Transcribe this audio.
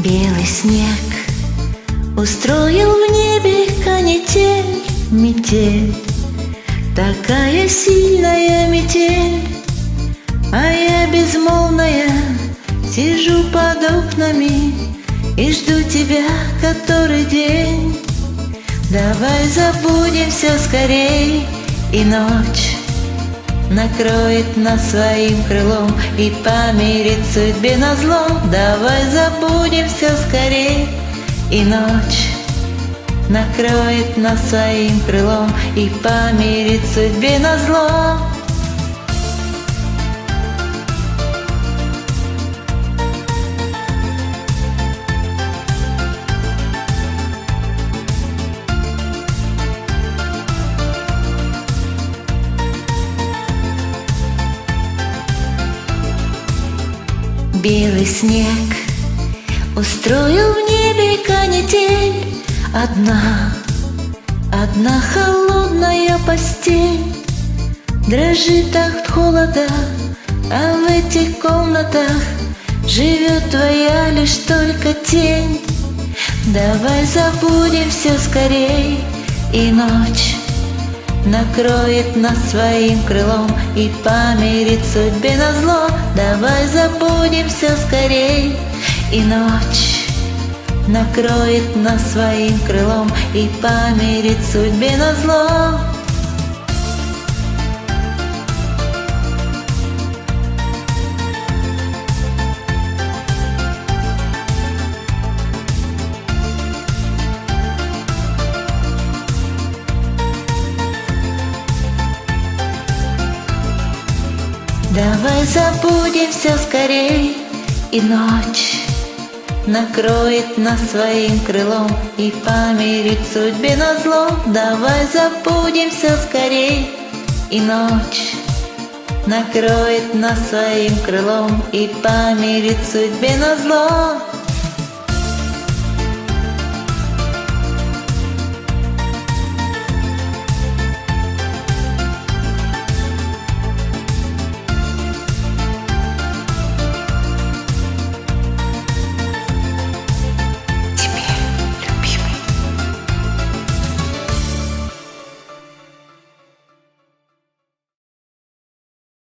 Белый снег устроил в небе канитель, метель, такая сильная метель, а я безмолвная сижу под окнами и жду тебя который день. Давай забудем все скорей, и ночь накроет нас своим крылом и помирит судьбе назло. Давай забудем все скорей, и ночь накроет нас своим крылом и помирит судьбе назло. Белый снег устроил в небе канитель, одна холодная постель дрожит от холода, а в этих комнатах живет твоя лишь только тень. Давай забудем все скорей, и ночь накроет нас своим крылом и помирит судьбе назло. Давай забудем все скорей, и ночь накроет нас своим крылом и помирит судьбе назло. Давай забудем все скорей, и ночь накроет нас своим крылом и помирит судьбе назло. Давай забудем все скорей, и ночь накроет нас своим крылом и помирит судьбе назло.